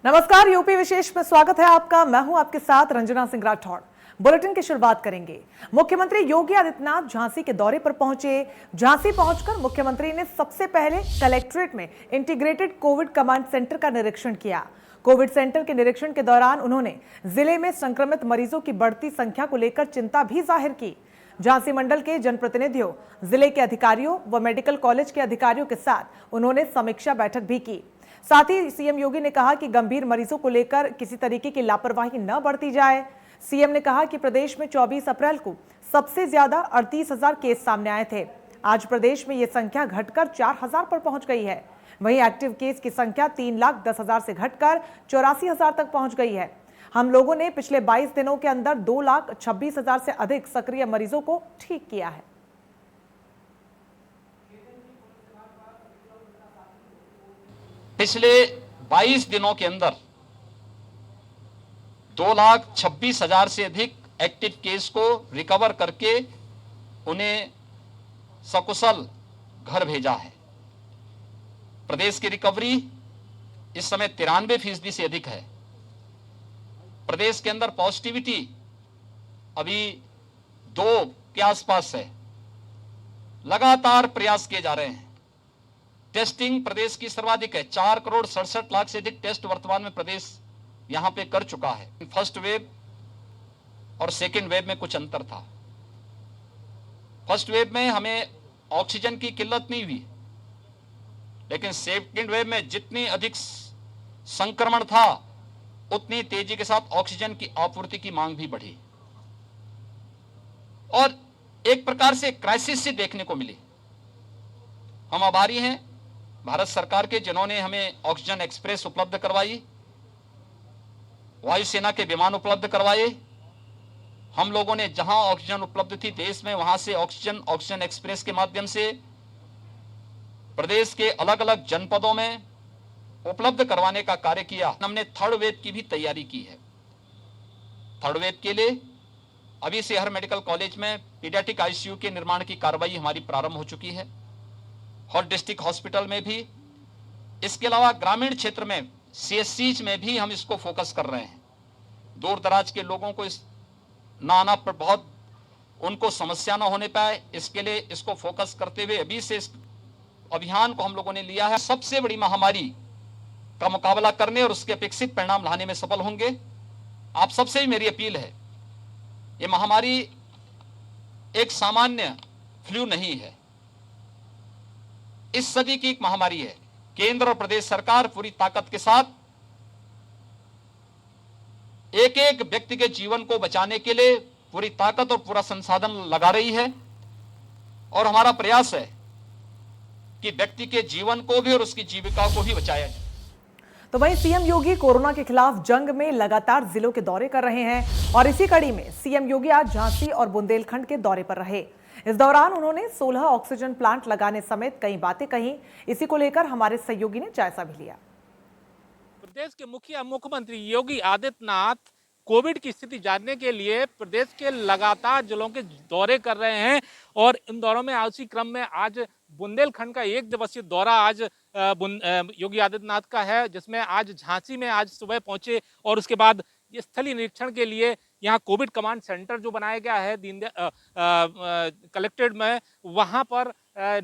नमस्कार, यूपी विशेष में स्वागत है आपका। मैं हूं आपके साथ रंजना सिंह राठौड़। बुलेटिन की शुरुआत करेंगे। मुख्यमंत्री योगी आदित्यनाथ झांसी के दौरे पर पहुंचे। झांसी पहुंचकर मुख्यमंत्री ने सबसे पहले कलेक्ट्रेट में इंटीग्रेटेड कोविड कमांड सेंटर का निरीक्षण किया। कोविड सेंटर के निरीक्षण के दौरान उन्होंने जिले में संक्रमित मरीजों की बढ़ती संख्या को लेकर चिंता भी जाहिर की। झांसी मंडल के जनप्रतिनिधियों, जिले के अधिकारियों व मेडिकल कॉलेज के अधिकारियों के साथ उन्होंने समीक्षा बैठक भी की। साथ ही सीएम योगी ने कहा कि गंभीर मरीजों को लेकर किसी तरीके की लापरवाही न बरती जाए। सीएम ने कहा कि प्रदेश में 24 अप्रैल को सबसे ज्यादा 38,000 केस सामने आए थे। आज प्रदेश में यह संख्या घटकर 4,000 पर पहुंच गई है। वहीं एक्टिव केस की संख्या 3,10,000 से घटकर 84,000 तक पहुंच गई है। हम लोगों ने पिछले 22 दिनों के अंदर 2,26,000 से अधिक सक्रिय मरीजों को ठीक किया है। पिछले 22 दिनों के अंदर 2,26,000 से अधिक एक्टिव केस को रिकवर करके उन्हें सकुशल घर भेजा है। प्रदेश की रिकवरी इस समय 93% से अधिक है। प्रदेश के अंदर पॉजिटिविटी अभी 2 के आसपास है। लगातार प्रयास किए जा रहे हैं। टेस्टिंग प्रदेश की सर्वाधिक है। 4,67,00,000 से अधिक टेस्ट वर्तमान में प्रदेश यहां पे कर चुका है। फर्स्ट वेव और सेकेंड वेव में कुछ अंतर था। फर्स्ट वेव में हमें ऑक्सीजन की किल्लत नहीं हुई, लेकिन सेकेंड वेव में जितनी अधिक संक्रमण था उतनी तेजी के साथ ऑक्सीजन की आपूर्ति की मांग भी बढ़ी और एक प्रकार से क्राइसिस से देखने को मिली। हम आभारी हैं भारत सरकार के, जिन्होंने हमें ऑक्सीजन एक्सप्रेस उपलब्ध करवाई, वायुसेना के विमान उपलब्ध करवाए। हम लोगों ने जहां ऑक्सीजन उपलब्ध थी देश में, वहां से ऑक्सीजन एक्सप्रेस के माध्यम से प्रदेश के अलग अलग जनपदों में उपलब्ध करवाने का कार्य किया। हमने थर्ड वेव की भी तैयारी की है। थर्ड वेव के लिए अभी से हर मेडिकल कॉलेज में पीडियाट्रिक आईसीयू के निर्माण की कार्रवाई हमारी प्रारंभ हो चुकी है, हर डिस्ट्रिक्ट हॉस्पिटल में भी। इसके अलावा ग्रामीण क्षेत्र में सीएससीज में भी हम इसको फोकस कर रहे हैं। दूर दराज के लोगों को इस ना आना पर बहुत उनको समस्या ना होने पाए, इसके लिए इसको फोकस करते हुए अभी से इस अभियान को हम लोगों ने लिया है। सबसे बड़ी महामारी का मुकाबला करने और उसके अपेक्षित परिणाम लाने में सफल होंगे। आप सबसे ही मेरी अपील है, ये महामारी एक सामान्य फ्लू नहीं है, इस सदी की एक महामारी है। केंद्र और प्रदेश सरकार पूरी ताकत के साथ एक एक व्यक्ति के जीवन को बचाने के लिए पूरी ताकत और पूरा संसाधन लगा रही है और हमारा प्रयास है कि व्यक्ति के जीवन को भी और उसकी जीविका को भी बचाया जाए। तो वहीं सीएम योगी कोरोना के खिलाफ जंग में लगातार जिलों के दौरे कर रहे हैं और इसी कड़ी में सीएम योगी आज झांसी और बुंदेलखंड के दौरे पर रहे। इस दौरान उन्होंने 16 ऑक्सीजन प्लांट लगाने समेत कई बातें कही। इसी को लेकर हमारे सहयोगी ने जायजा भी लिया। प्रदेश के मुख्यमंत्री योगी आदित्यनाथ कोविड की स्थिति जानने के लिए प्रदेश के लगातार जिलों के दौरे कर रहे हैं और इन दौरों में उसी क्रम में आज बुंदेलखंड का 1 दिवसीय दौरा आज योगी आदित्यनाथ का है, जिसमें आज झांसी में आज सुबह पहुंचे और उसके बाद स्थलीय निरीक्षण के लिए यहाँ कोविड कमांड सेंटर जो बनाया गया है कलेक्टेड में, वहाँ पर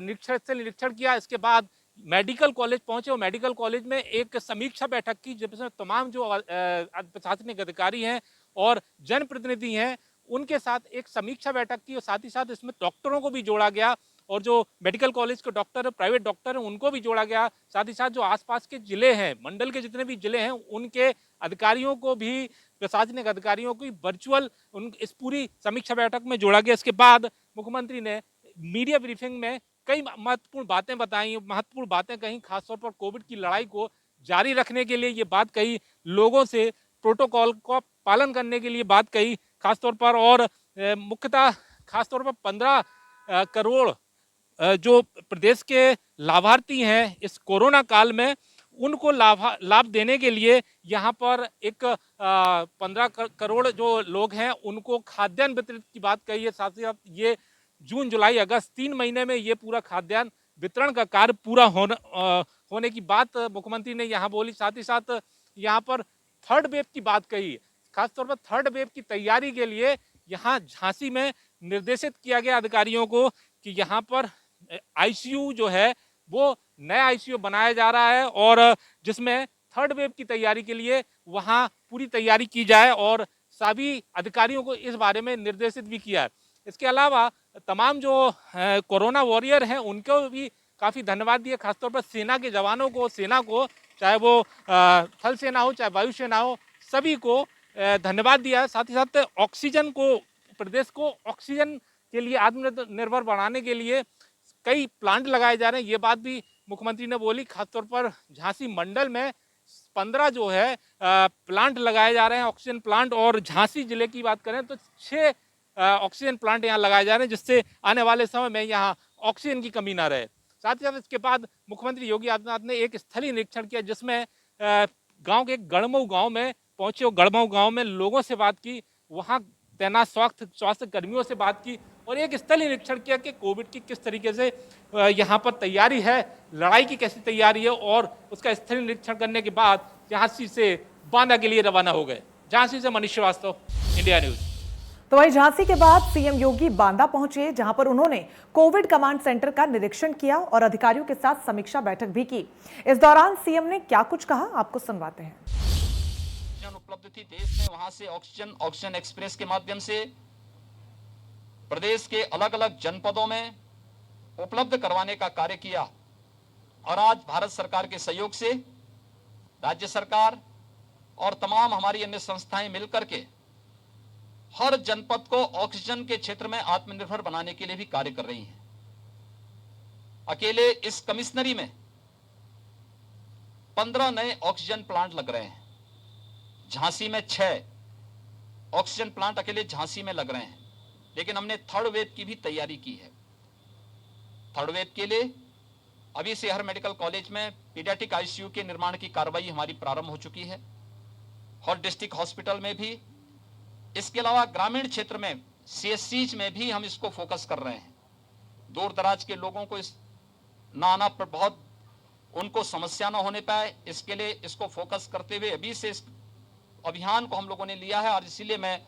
निरीक्षण किया। इसके बाद मेडिकल कॉलेज पहुंचे और मेडिकल कॉलेज में एक समीक्षा बैठक की, जिसमें तमाम जो प्रशासनिक अधिकारी हैं और जनप्रतिनिधि हैं उनके साथ एक समीक्षा बैठक की और साथ ही साथ इसमें डॉक्टरों को भी जोड़ा गया और जो मेडिकल कॉलेज के डॉक्टर, प्राइवेट डॉक्टर हैं, उनको भी जोड़ा गया। साथ ही साथ जो आसपास के जिले हैं, मंडल के जितने भी जिले हैं, उनके अधिकारियों को भी, प्रशासनिक अधिकारियों को वर्चुअल इस पूरी समीक्षा बैठक में जोड़ा गया। इसके बाद मुख्यमंत्री ने मीडिया ब्रीफिंग में कई महत्वपूर्ण बातें बताई, महत्वपूर्ण बातें कही, खासतौर पर कोविड की लड़ाई को जारी रखने के लिए ये बात कही, लोगों से प्रोटोकॉल का पालन करने के लिए बात कही खासतौर पर, और मुख्यतः खासतौर पर 15 करोड़ जो प्रदेश के लाभार्थी हैं इस कोरोना काल में, उनको लाभ देने के लिए यहाँ पर एक 15 करोड़ जो लोग हैं उनको खाद्यान्न वितरित की बात कही है। साथ ही साथ ये जून, जुलाई, अगस्त 3 महीने में ये पूरा खाद्यान्न वितरण का कार्य पूरा होने की बात मुख्यमंत्री ने यहाँ बोली। साथ ही साथ यहाँ पर थर्ड वेव की बात कही। खासतौर पर थर्ड वेव की तैयारी के लिए यहाँ झांसी में निर्देशित किया गया अधिकारियों को कि यहाँ पर आईसीयू जो है वो नया आईसीयू बनाया जा रहा है और जिसमें थर्ड वेव की तैयारी के लिए वहाँ पूरी तैयारी की जाए और सभी अधिकारियों को इस बारे में निर्देशित भी किया है। इसके अलावा तमाम जो कोरोना वॉरियर हैं उनको भी काफ़ी धन्यवाद दिया, खासतौर पर सेना के जवानों को, सेना को, चाहे वो थल सेना हो चाहे वायुसेना हो, सभी को धन्यवाद दिया है। साथ ही साथ ऑक्सीजन को, प्रदेश को ऑक्सीजन के लिए आत्मनिर्भर बनाने के लिए कई प्लांट लगाए जा रहे हैं, ये बात भी मुख्यमंत्री ने बोली। खासतौर पर झांसी मंडल में 15 जो है प्लांट लगाए जा रहे हैं, ऑक्सीजन प्लांट, और झांसी जिले की बात करें तो 6 ऑक्सीजन प्लांट यहाँ लगाए जा रहे हैं, जिससे आने वाले समय में यहाँ ऑक्सीजन की कमी ना रहे। साथ ही साथ इसके बाद मुख्यमंत्री योगी आदित्यनाथ ने एक स्थलीय निरीक्षण किया, जिसमें गांव के गढ़मऊ गांव में पहुंचे और गढ़मऊ गांव में लोगों से बात की, वहां तैनात स्वास्थ्य कर्मियों से बात की और एक स्थलीय निरीक्षण किया कि कोविड की किस तरीके से यहाँ पर तैयारी है, लड़ाई की कैसी तैयारी है, और उसका स्थलीय निरीक्षण करने के बाद झांसी से बांदा के लिए रवाना हो गए। झांसी से मनीष श्रीवास्तव, इंडिया न्यूज। तो वहीं झांसी के बाद सीएम योगी बांदा पहुंचे, जहां पर उन्होंने कोविड कमांड सेंटर का निरीक्षण किया और अधिकारियों के साथ समीक्षा बैठक भी की। इस दौरान सीएम ने क्या कुछ कहा, आपको सुनवाते हैं। उपलब्ध थी देश में, वहां से ऑक्सीजन एक्सप्रेस के माध्यम से प्रदेश के अलग अलग जनपदों में उपलब्ध करवाने का कार्य किया और आज भारत सरकार के सहयोग से राज्य सरकार और तमाम हमारी अन्य संस्थाएं मिलकर के हर जनपद को ऑक्सीजन के क्षेत्र में आत्मनिर्भर बनाने के लिए भी कार्य कर रही हैं। अकेले इस कमिश्नरी में 15 नए ऑक्सीजन प्लांट लग रहे हैं। झांसी में 6 ऑक्सीजन प्लांट अकेले झांसी में लग रहे हैं, लेकिन हमने थर्ड वेव की भी तैयारी की है। थर्ड वेव के लिए अभी से हर मेडिकल कॉलेज में पीडियाट्रिक आईसीयू के निर्माण की कार्रवाई हमारी प्रारंभ हो चुकी है, हर डिस्ट्रिक्ट हॉस्पिटल में भी। इसके अलावा ग्रामीण क्षेत्र में सीएससीज में भी हम इसको फोकस कर रहे हैं। दूर दराज के लोगों को इस ना आना पर बहुत उनको समस्या ना होने पाए, इसके लिए इसको फोकस करते हुए अभी से इस अभियान को हम लोगों ने लिया है और इसीलिए मैं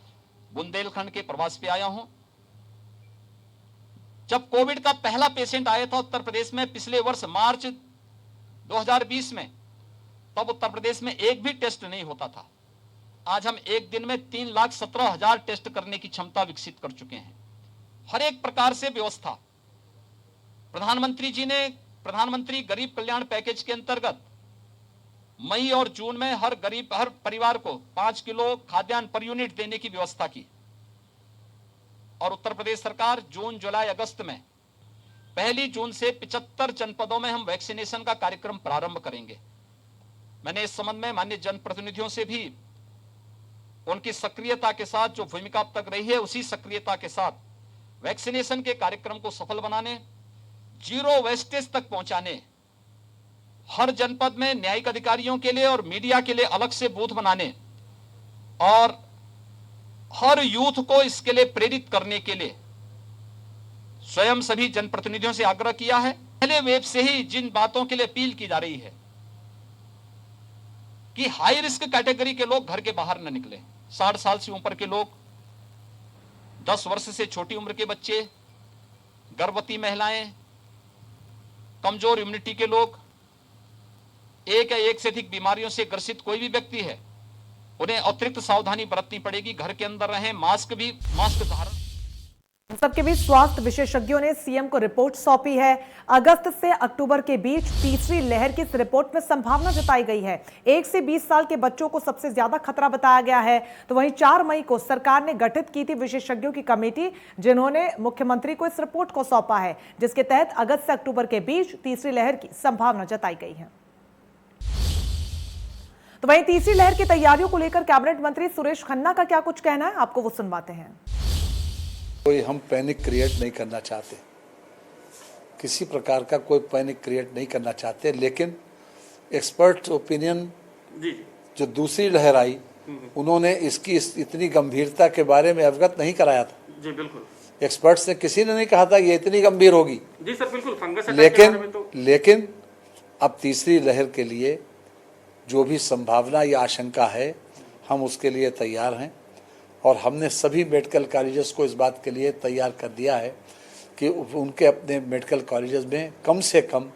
बुंदेलखंड के प्रवास पे आया हूं। जब कोविड का पहला पेशेंट आया था उत्तर प्रदेश में पिछले वर्ष मार्च 2020 में, तब उत्तर प्रदेश में एक भी टेस्ट नहीं होता था। आज हम एक दिन में 3,17,000 टेस्ट करने की क्षमता विकसित कर चुके हैं। हर एक प्रकार से व्यवस्था प्रधानमंत्री जी ने प्रधानमंत्री गरीब कल्याण पैकेज के अंतर्गत मई और जून में हर परिवार को 5 किलो खाद्यान्न पर यूनिट देने की व्यवस्था की और उत्तर प्रदेश सरकार जून, जुलाई, अगस्त में 1 जून से 75 जनपदों में हम वैक्सीनेशन का कार्यक्रम प्रारंभ करेंगे। मैंने इस संबंध में माननीय जनप्रतिनिधियों से भी उनकी सक्रियता के साथ जो भूमिका अब तक रही है उसी सक्रियता के साथ वैक्सीनेशन के कार्यक्रम को सफल बनाने, जीरो वेस्टेज तक पहुंचाने, हर जनपद में न्यायिक अधिकारियों के लिए और मीडिया के लिए अलग से बूथ बनाने और हर यूथ को इसके लिए प्रेरित करने के लिए स्वयं सभी जनप्रतिनिधियों से आग्रह किया है। पहले वेब से ही जिन बातों के लिए अपील की जा रही है कि हाई रिस्क कैटेगरी के लोग घर के बाहर न निकलें, 60 साल से ऊपर के लोग, 10 वर्ष से छोटी उम्र के बच्चे, गर्भवती महिलाएं, कमजोर इम्यूनिटी के लोग, एक या एक से अधिक बीमारियों से ग्रसित कोई भी व्यक्ति है, उन्हें अतिरिक्त सावधानी बरतनी पड़ेगी। घर के अंदर रहें, मास्क धारण। सबके बीच स्वास्थ्य विशेषज्ञों ने सीएम को रिपोर्ट सौंपी है। अगस्त से अक्टूबर के बीच तीसरी लहर की इस रिपोर्ट में संभावना जताई गई है। 1 से 20 साल के बच्चों को सबसे ज्यादा खतरा बताया गया है। तो वहीं 4 मई को सरकार ने गठित की थी विशेषज्ञों की कमेटी, जिन्होंने मुख्यमंत्री को इस रिपोर्ट को सौंपा है, जिसके तहत अगस्त से अक्टूबर के बीच तीसरी लहर की संभावना जताई गई है। तो वहीं तीसरी लहर की तैयारियों को लेकर कैबिनेट मंत्री सुरेश खन्ना का क्या कुछ कहना है, आपको वो सुनवाते हैं। कोई हम पैनिक क्रिएट नहीं करना चाहते, किसी प्रकार का कोई पैनिक क्रिएट नहीं करना चाहते, लेकिन एक्सपर्ट ओपिनियन जो दूसरी लहर आई उन्होंने इसकी इतनी गंभीरता के बारे में अवगत नहीं कराया था। जी बिल्कुल, एक्सपर्ट्स ने किसी ने नहीं कहा था ये इतनी गंभीर होगी। जी सर बिल्कुल, फंगस अटैक के बारे में तो लेकिन अब तीसरी लहर के लिए जो भी संभावना या आशंका है हम उसके लिए तैयार हैं और हमने सभी मेडिकल कॉलेजेस को इस बात के लिए तैयार कर दिया है कि उनके अपने मेडिकल कॉलेजेस में कम से कम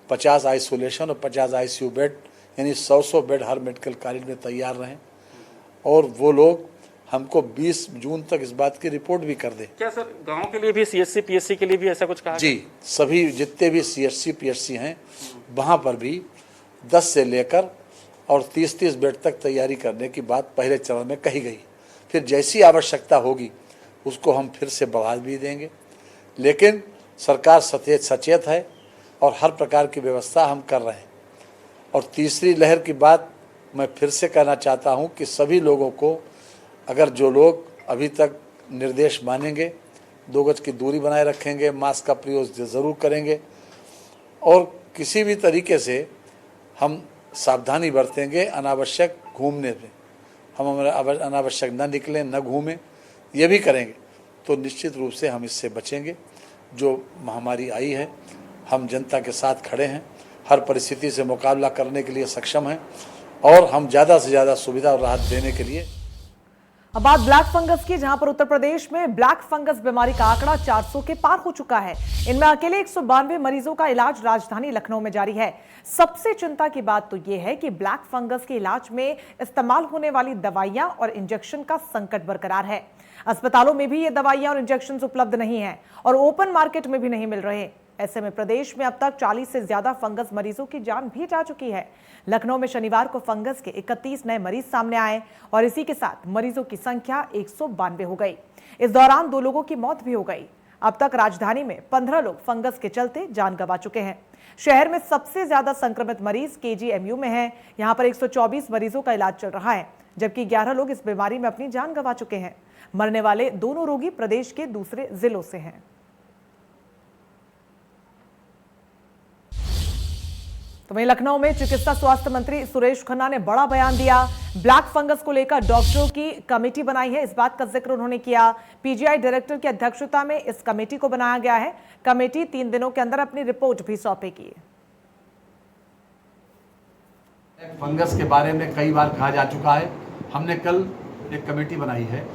50 आइसोलेशन और 50 ICU बेड यानी 100 बेड हर मेडिकल कॉलेज में तैयार रहें और वो लोग हमको 20 जून तक इस बात की रिपोर्ट भी कर दें। क्या सर गांव के लिए भी CHC PHC के लिए भी ऐसा कुछ कहा? जी, सभी जितने भी CHC PHC हैं वहाँ पर भी 10 से लेकर और 30-30 बेड तक तैयारी करने की बात पहले चरण में कही गई। फिर जैसी आवश्यकता होगी उसको हम फिर से बढ़ा भी देंगे, लेकिन सरकार सचेत है और हर प्रकार की व्यवस्था हम कर रहे हैं। और तीसरी लहर की बात मैं फिर से कहना चाहता हूं कि सभी लोगों को, अगर जो लोग अभी तक निर्देश मानेंगे, 2 गज की दूरी बनाए रखेंगे, मास्क का प्रयोग ज़रूर करेंगे और किसी भी तरीके से हम सावधानी बरतेंगे, अनावश्यक घूमने में हम अनावश्यक न निकलें, न घूमें, ये भी करेंगे तो निश्चित रूप से हम इससे बचेंगे। जो महामारी आई है, हम जनता के साथ खड़े हैं, हर परिस्थिति से मुकाबला करने के लिए सक्षम हैं और हम ज़्यादा से ज़्यादा सुविधा और राहत देने के लिए। अब बात ब्लैक फंगस की, जहां पर उत्तर प्रदेश में ब्लैक फंगस बीमारी का आंकड़ा 400 के पार हो चुका है। इनमें अकेले 192 मरीजों का इलाज राजधानी लखनऊ में जारी है। सबसे चिंता की बात तो यह है कि ब्लैक फंगस के इलाज में इस्तेमाल होने वाली दवाइयां और इंजेक्शन का संकट बरकरार है। अस्पतालों में भी ये दवाइयां और इंजेक्शन उपलब्ध नहीं है और ओपन मार्केट में भी नहीं मिल रहे। ऐसे में प्रदेश में अब तक 40 से ज्यादा फंगस मरीजों की जान भी जा चुकी है। लखनऊ में शनिवार को फंगस के 31 नए मरीज सामने आए और इसी के साथ मरीजों की संख्या 192 हो गई। इस दौरान 2 लोगों की मौत भी हो गई। अब तक राजधानी में 15 लोग फंगस के चलते जान गंवा चुके हैं। शहर में सबसे ज्यादा संक्रमित मरीज KGMU में है। यहां पर 124 मरीजों का इलाज चल रहा है, जबकि 11 लोग इस बीमारी में अपनी जान गंवा चुके हैं। मरने वाले दोनों रोगी प्रदेश के दूसरे जिलों से हैं। तो वहीं लखनऊ में चिकित्सा स्वास्थ्य मंत्री सुरेश खन्ना ने बड़ा बयान दिया। ब्लैक फंगस को लेकर डॉक्टरों की कमेटी बनाई है, इस बात का जिक्र उन्होंने किया। PGI डायरेक्टर की अध्यक्षता में इस कमेटी को बनाया गया है। कमेटी 3 दिनों के अंदर अपनी रिपोर्ट भी सौंपेगी। फंगस के बारे में कई बार कहा जा चुका है। हमने कल एक कमेटी बनाई है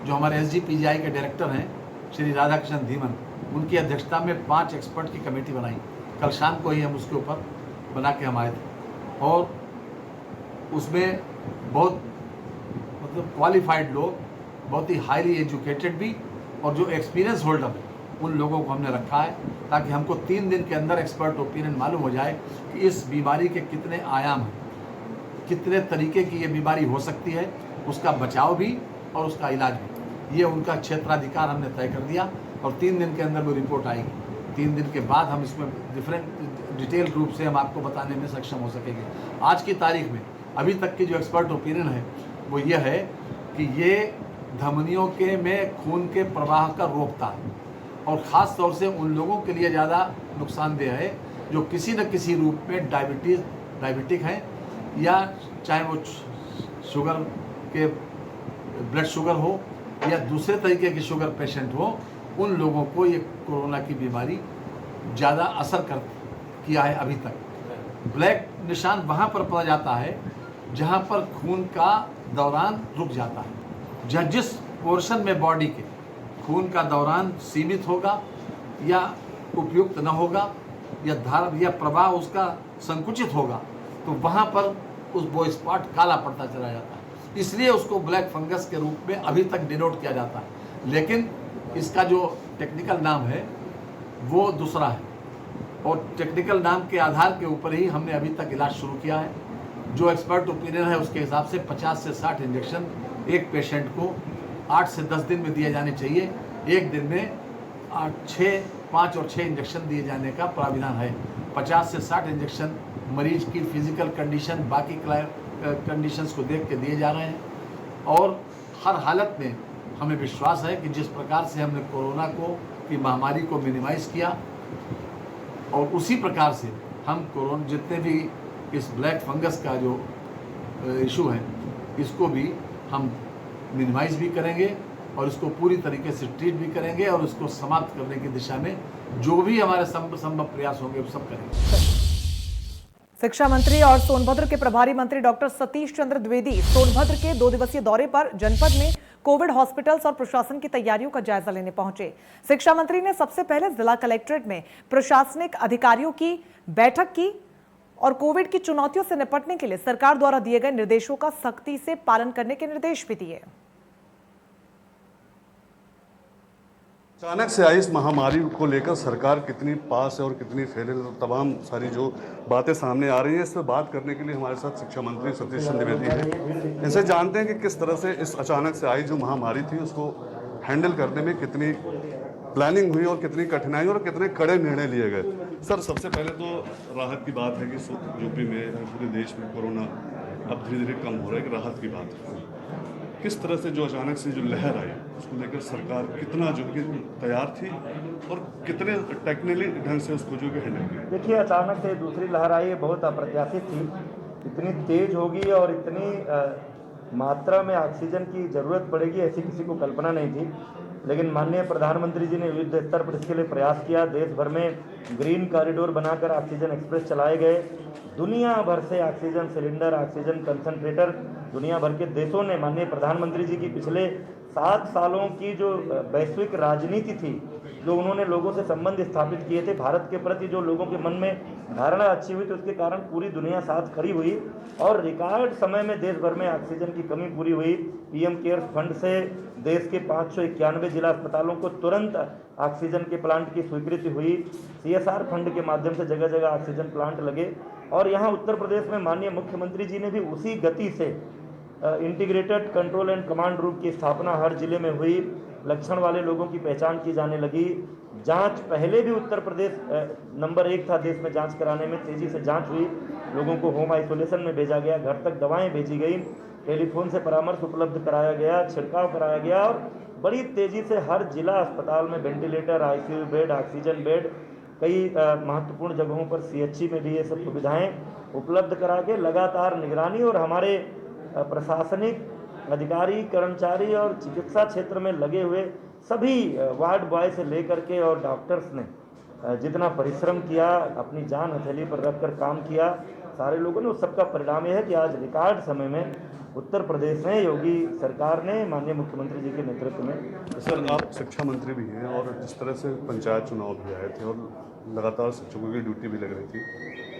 जो हमारे SG PGI के डायरेक्टर हैं श्री राधाकृष्ण धीमन, उनकी अध्यक्षता में 5 एक्सपर्ट की कमेटी बनाई। कल शाम को ही हम उसके ऊपर बना के हम आए थे और उसमें बहुत क्वालिफाइड लोग, बहुत ही हाईली एजुकेटेड भी और जो एक्सपीरियंस होल्डर है, उन लोगों को हमने रखा है ताकि हमको 3 दिन के अंदर एक्सपर्ट ओपिनियन मालूम हो जाए कि इस बीमारी के कितने आयाम हैं, कितने तरीके की ये बीमारी हो सकती है, उसका बचाव भी और उसका इलाज भी। ये उनका क्षेत्राधिकार हमने तय कर दिया और 3 दिन के अंदर वो रिपोर्ट आएगी। 3 दिन के बाद हम इसमें डिटेल रूप से हम आपको बताने में सक्षम हो सकेंगे। आज की तारीख में अभी तक की जो एक्सपर्ट ओपिनियन है वो ये है कि ये धमनियों के में खून के प्रवाह का रोकता है और ख़ास तौर से उन लोगों के लिए ज़्यादा नुकसानदेह है जो किसी न किसी रूप में डायबिटिक हैं या चाहे वो शुगर के ब्लड शुगर हो या दूसरे तरीके की शुगर पेशेंट हो। उन लोगों को ये कोरोना की बीमारी ज़्यादा असर किया है। अभी तक ब्लैक निशान वहाँ पर पड़ा जाता है जहाँ पर खून का दौरान रुक जाता है, जहाँ जिस पोर्शन में बॉडी के खून का दौरान सीमित होगा या उपयुक्त न होगा या धार या प्रवाह उसका संकुचित होगा, तो वहाँ पर उस वो स्पॉट काला पड़ता चला जाता है। इसलिए उसको ब्लैक फंगस के रूप में अभी तक डिनोट किया जाता है, लेकिन इसका जो टेक्निकल नाम है वो दूसरा है और टेक्निकल नाम के आधार के ऊपर ही हमने अभी तक इलाज शुरू किया है। जो एक्सपर्ट ओपिनियन है उसके हिसाब से 50 से 60 इंजेक्शन एक पेशेंट को 8 से 10 दिन में दिए जाने चाहिए। एक दिन में 5 और 6 इंजेक्शन दिए जाने का प्राविधान है। 50 से 60 इंजेक्शन मरीज की फिजिकल कंडीशन, बाकी कंडीशंस को देख के दिए जा रहे हैं और हर हालत में हमें विश्वास है कि जिस प्रकार से हमने कोरोना की महामारी को मिनिमाइज़ किया और उसी प्रकार से हम कोरोना जितने भी इस ब्लैक फंगस का जो इशू है इसको भी हम मिनिमाइज़ भी करेंगे और इसको पूरी तरीके से ट्रीट भी करेंगे और इसको समाप्त करने की दिशा में जो भी हमारे संभव प्रयास होंगे वो सब करेंगे। शिक्षा मंत्री और सोनभद्र के प्रभारी मंत्री डॉक्टर सतीश चंद्र द्विवेदी सोनभद्र के 2 दिवसीय दौरे पर जनपद में कोविड हॉस्पिटल्स और प्रशासन की तैयारियों का जायजा लेने पहुंचे। शिक्षा मंत्री ने सबसे पहले जिला कलेक्ट्रेट में प्रशासनिक अधिकारियों की बैठक की और कोविड की चुनौतियों से निपटने के लिए सरकार द्वारा दिए गए निर्देशों का सख्ती से पालन करने के निर्देश भी दिए। अचानक से आई इस महामारी को लेकर सरकार कितनी पास है और कितनी फेल है, तमाम सारी जो बातें सामने आ रही हैं, इस पर बात करने के लिए हमारे साथ शिक्षा मंत्री सतीश चंद्र द्विवेदी हैं। इनसे जानते हैं कि किस तरह से इस अचानक से आई जो महामारी थी उसको हैंडल करने में कितनी प्लानिंग हुई और कितनी कठिनाई और कितने कड़े निर्णय लिए गए। सर, सबसे पहले तो राहत की बात है कि यूपी में, पूरे देश में कोरोना अब धीरे धीरे कम हो रहा है, कि राहत की बात है। किस तरह से जो अचानक से जो लहर आई उसको लेकर सरकार कितना जो कि तैयार थी और कितने टेक्निकली ढंग से उसको जो कि हैंडल किया? देखिए, अचानक से दूसरी लहर आई, बहुत अप्रत्याशित थी। इतनी तेज होगी और इतनी मात्रा में ऑक्सीजन की ज़रूरत पड़ेगी ऐसी किसी को कल्पना नहीं थी। लेकिन माननीय प्रधानमंत्री जी ने युद्ध स्तर पर इसके लिए प्रयास किया। देश भर में ग्रीन कॉरिडोर बनाकर ऑक्सीजन एक्सप्रेस चलाए गए। दुनिया भर से ऑक्सीजन सिलेंडर, ऑक्सीजन कंसंट्रेटर दुनिया भर के देशों ने माननीय प्रधानमंत्री जी की पिछले 7 सालों की जो वैश्विक राजनीति थी, जो उन्होंने लोगों से संबंध स्थापित किए थे, भारत के प्रति जो लोगों के मन में धारणा अच्छी हुई, तो उसके कारण पूरी दुनिया साथ खड़ी हुई और रिकॉर्ड समय में देश भर में ऑक्सीजन की कमी पूरी हुई। पीएम केयर्स फंड से देश के 591 जिला अस्पतालों को तुरंत ऑक्सीजन के प्लांट की स्वीकृति हुई। CSR फंड के माध्यम से जगह जगह ऑक्सीजन प्लांट लगे और यहाँ उत्तर प्रदेश में माननीय मुख्यमंत्री जी ने भी उसी गति से integrated control and command room की स्थापना हर जिले में हुई। लक्षण वाले लोगों की पहचान की जाने लगी। जांच, पहले भी उत्तर प्रदेश नंबर 1 था देश में जांच कराने में, तेज़ी से जांच हुई। लोगों को होम आइसोलेशन में भेजा गया, घर तक दवाएं भेजी गई, टेलीफोन से परामर्श उपलब्ध कराया गया, छिड़काव कराया गया और बड़ी तेज़ी से हर जिला अस्पताल में ventilator, ICU bed, oxygen bed, कई महत्वपूर्ण जगहों पर CHC में भी ये सब सुविधाएँ उपलब्ध करा के लगातार निगरानी और हमारे प्रशासनिक अधिकारी, कर्मचारी और चिकित्सा क्षेत्र में लगे हुए सभी वार्ड बॉय से लेकर के और डॉक्टर्स ने जितना परिश्रम किया, अपनी जान हथेली पर रखकर काम किया, सारे लोगों ने, उस सबका परिणाम यह है कि आज रिकॉर्ड समय में उत्तर प्रदेश में योगी सरकार ने माननीय मुख्यमंत्री जी के नेतृत्व में। सर, आप शिक्षा मंत्री भी हैं और जिस तरह से पंचायत चुनाव भी आए थे और लगातार शिक्षकों की ड्यूटी भी लग रही थी,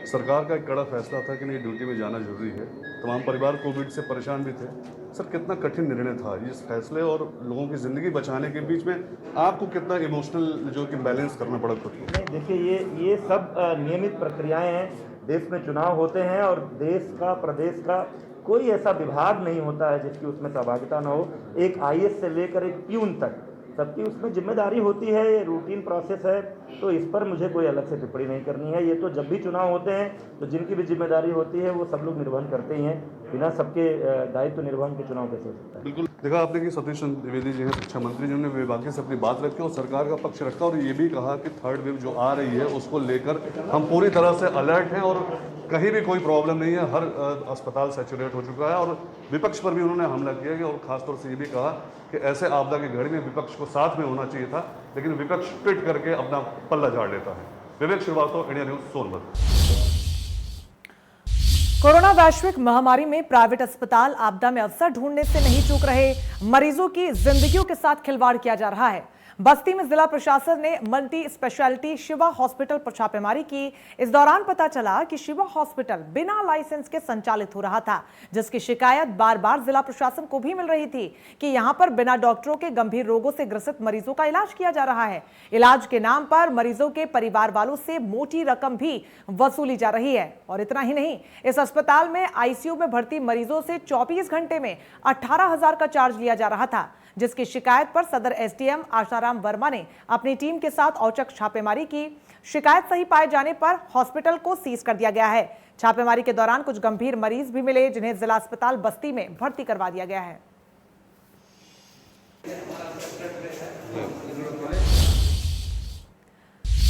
सरकार का एक कड़ा फैसला था कि नहीं, ड्यूटी में जाना जरूरी है। तमाम परिवार कोविड से परेशान भी थे। सर, कितना कठिन निर्णय था इस फैसले और लोगों की ज़िंदगी बचाने के बीच में आपको कितना इमोशनल जो कि बैलेंस करना पड़ा खुद को? नहीं, देखिए, ये सब नियमित प्रक्रियाएं हैं। देश में चुनाव होते हैं और देश का, प्रदेश का कोई ऐसा विभाग नहीं होता है जिसकी उसमें सहभागिता न हो। एक IAS से लेकर एक प्यून तक सबकी उसमें जिम्मेदारी होती है। ये रूटीन प्रोसेस है, तो इस पर मुझे कोई अलग से टिप्पणी नहीं करनी है। ये तो जब भी चुनाव होते हैं तो जिनकी भी जिम्मेदारी होती है वो सब लोग निर्वहन करते ही हैं। बिना सबके दायित्व निर्वहन के चुनाव कैसे हो सकता है? बिल्कुल, देखा आपने कि सतीश चंद्र द्विवेदी जी हैं शिक्षा मंत्री, जिन्होंने विभाग से अपनी बात रखी और सरकार का पक्ष रखा और ये भी कहा कि थर्ड वेव जो आ रही है उसको लेकर हम पूरी तरह से अलर्ट हैं और कहीं भी कोई प्रॉब्लम नहीं है। हर अस्पताल सैचुरेट हो चुका है और विपक्ष पर भी उन्होंने हमला किया और खासतौर से ये भी कहा कि ऐसे आपदा की घड़ी में विपक्ष को साथ में होना चाहिए था, लेकिन विपक्ष ट्वीट करके अपना पल्ला झाड़ लेता है। Vivek Srivastava, India news, Sonbhadra. Corona वैश्विक महामारी में प्राइवेट अस्पताल आपदा में अवसर ढूंढने से नहीं चूक रहे। मरीजों की जिंदगियों के साथ खिलवाड़ किया जा रहा है। बस्ती में जिला प्रशासन ने मल्टी स्पेशलिटी शिवा हॉस्पिटल पर छापेमारी की। इस दौरान पता चला कि शिवा हॉस्पिटल बिना लाइसेंस के संचालित हो रहा था, जिसकी शिकायत बार बार जिला प्रशासन को भी मिल रही थी कि यहां पर बिना डॉक्टरों के गंभीर रोगों से ग्रसित मरीजों का इलाज किया जा रहा है। इलाज के नाम पर मरीजों के परिवार वालों से मोटी रकम भी वसूली जा रही है। और इतना ही नहीं, इस अस्पताल में ICU में भर्ती मरीजों से 24 घंटे में 18,000 का चार्ज लिया जा रहा था, जिसकी शिकायत पर सदर SDM आशाराम वर्मा ने अपनी टीम के साथ औचक छापेमारी की। शिकायत सही पाए जाने पर हॉस्पिटल को सीज कर दिया गया है। छापेमारी के दौरान कुछ गंभीर मरीज भी मिले, जिन्हें जिला अस्पताल बस्ती में भर्ती करवा दिया गया है।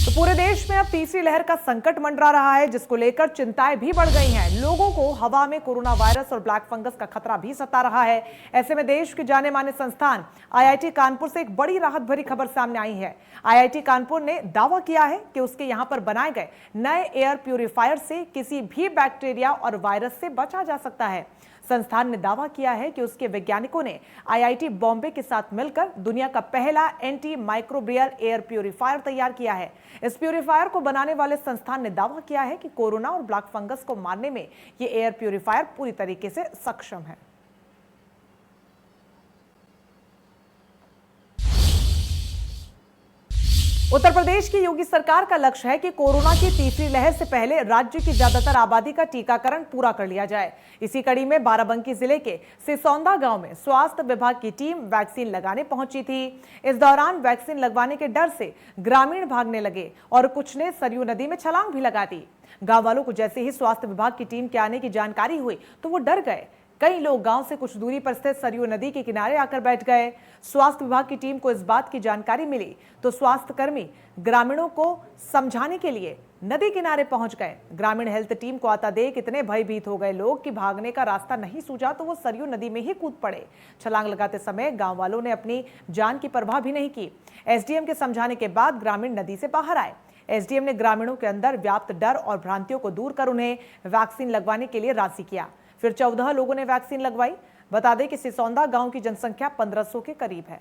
तो पूरे देश में अब तीसरी लहर का संकट मंडरा रहा है, जिसको लेकर चिंताएं भी बढ़ गई हैं। लोगों को हवा में कोरोना वायरस और ब्लैक फंगस का खतरा भी सता रहा है। ऐसे में देश के जाने माने संस्थान आईआईटी कानपुर से एक बड़ी राहत भरी खबर सामने आई है। आईआईटी कानपुर ने दावा किया है कि उसके यहां पर बनाए गए नए एयर प्यूरिफायर से किसी भी बैक्टीरिया और वायरस से बचा जा सकता है। संस्थान ने दावा किया है कि उसके वैज्ञानिकों ने आईआईटी बॉम्बे के साथ मिलकर दुनिया का पहला एंटी माइक्रोबियल एयर प्यूरिफायर तैयार किया है। इस प्यूरिफायर को बनाने वाले संस्थान ने दावा किया है कि कोरोना और ब्लैक फंगस को मारने में यह एयर प्यूरिफायर पूरी तरीके से सक्षम है। उत्तर प्रदेश की योगी सरकार का लक्ष्य है कि कोरोना की तीसरी लहर से पहले राज्य की ज्यादातर आबादी का टीकाकरण पूरा कर लिया जाए। इसी कड़ी में बाराबंकी जिले के सिसौंदा गांव में स्वास्थ्य विभाग की टीम वैक्सीन लगाने पहुंची थी। इस दौरान वैक्सीन लगवाने के डर से ग्रामीण भागने लगे और कुछ ने सरयू नदी में छलांग भी लगा दी। गांव वालों को जैसे ही स्वास्थ्य विभाग की टीम के आने की जानकारी हुई तो वो डर गए। कई लोग गांव से कुछ दूरी पर स्थित सरयू नदी के किनारे आकर बैठ गए। स्वास्थ्य विभाग की टीम को इस बात की जानकारी मिली तो स्वास्थ्य कर्मी ग्रामीणों को समझाने के लिए नदी किनारे पहुंच गए। ग्रामीण हेल्थ टीम को आता देख इतने भयभीत हो गए लोग कि भागने का रास्ता नहीं सूझा तो वो सरयू नदी में ही कूद पड़े। छलांग लगाते समय गांव वालों ने अपनी जान की परवाह भी नहीं की। एसडीएम के समझाने के बाद ग्रामीण नदी से बाहर आए। एसडीएम ने ग्रामीणों के अंदर व्याप्त डर और भ्रांतियों को दूर कर उन्हें वैक्सीन लगवाने के लिए राजी किया। फिर 14 लोगों ने वैक्सीन लगवाई। बता दें कि सिसौंदा गांव की जनसंख्या 1500 के करीब है।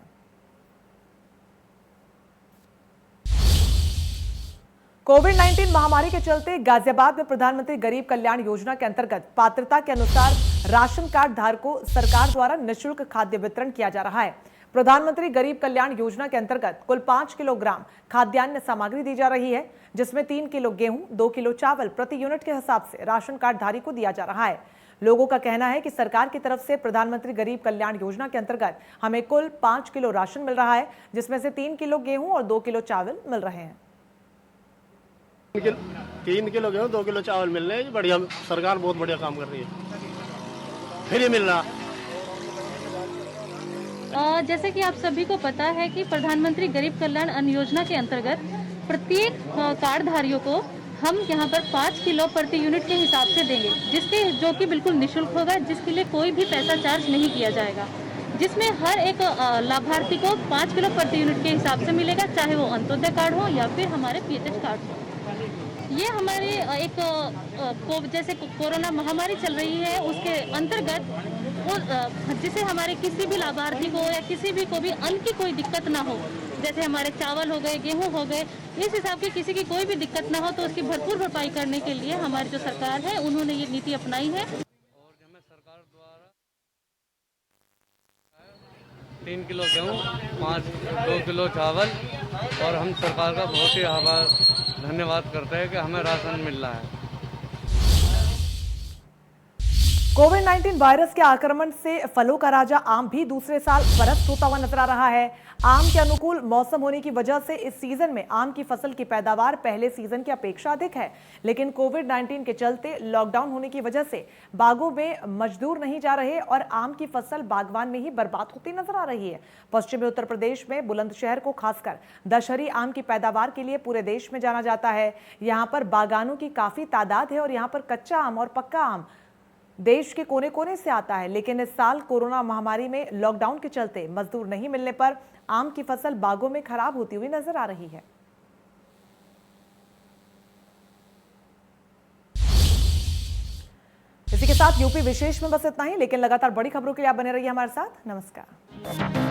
कोविड-19 महामारी के चलते गाजियाबाद में प्रधानमंत्री गरीब कल्याण योजना के अंतर्गत पात्रता के अनुसार राशन कार्ड धारकों को सरकार द्वारा निःशुल्क खाद्य वितरण किया जा रहा है। प्रधानमंत्री गरीब कल्याण योजना के अंतर्गत कुल 5 किलोग्राम खाद्यान्न सामग्री दी जा रही है, जिसमें 3 किलो गेहूं, 2 किलो चावल प्रति यूनिट के हिसाब से राशन कार्ड धारी को दिया जा रहा है। लोगों का कहना है कि सरकार की तरफ से प्रधानमंत्री गरीब कल्याण योजना के अंतर्गत हमें कुल 5 किलो राशन मिल रहा है, जिसमें से 3 किलो गेहूं और 2 किलो चावल मिल रहे हैं। 3 किलो गेहूं, 2 किलो चावल मिल रहे हैं। बढ़िया, सरकार बहुत बढ़िया काम कर रही है। फ्री मिल रहा। जैसे कि आप सभी को पता है कि प्रधानमंत्री गरीब कल्याण अन्न योजना के अंतर्गत प्रत्येक कार्डधारियों को हम यहाँ पर 5 किलो प्रति यूनिट के हिसाब से देंगे, जो कि बिल्कुल निःशुल्क होगा, जिसके लिए कोई भी पैसा चार्ज नहीं किया जाएगा, जिसमें हर एक लाभार्थी को 5 किलो प्रति यूनिट के हिसाब से मिलेगा, चाहे वो अंत्योदय कार्ड हो या फिर हमारे पीएचएच कार्ड हो। ये हमारी जैसे कोरोना महामारी चल रही है उसके अंतर्गत जिसे हमारे किसी भी लाभार्थी को या किसी भी को भी अन्न की कोई दिक्कत ना हो, जैसे हमारे चावल हो गए, गेहूं हो गए, इस हिसाब की किसी की कोई भी दिक्कत ना हो, तो उसकी भरपूर भरपाई करने के लिए हमारी जो सरकार है उन्होंने ये नीति अपनाई है। और हमें सरकार द्वारा 3 किलो गेहूँ, 2 किलो चावल, और हम सरकार का बहुत ही धन्यवाद करते हैं कि हमें राशन मिल रहा है। कोविड-19 वायरस के आक्रमण से फलों का राजा आम भी दूसरे साल परस्त होता हुआ नजर आ रहा है। आम के अनुकूल मौसम होने की वजह से इस सीजन में आम की फसल की पैदावार पहले सीजन की अपेक्षा अधिक है, लेकिन कोविड-19 के चलते लॉकडाउन होने की वजह से बागों में मजदूर नहीं जा रहे और आम की फसल बागवान में ही बर्बाद होती नजर आ रही है। पश्चिमी उत्तर प्रदेश में बुलंदशहर को खासकर दशहरी आम की पैदावार के लिए पूरे देश में जाना जाता है। यहाँ पर बागानों की काफी तादाद है और यहाँ पर कच्चा आम और पक्का आम देश के कोने कोने से आता है, लेकिन इस साल कोरोना महामारी में लॉकडाउन के चलते मजदूर नहीं मिलने पर आम की फसल बागों में खराब होती हुई नजर आ रही है। इसी के साथ यूपी विशेष में बस इतना ही, लेकिन लगातार बड़ी खबरों के लिए आप बने रहिए हमारे साथ। नमस्कार।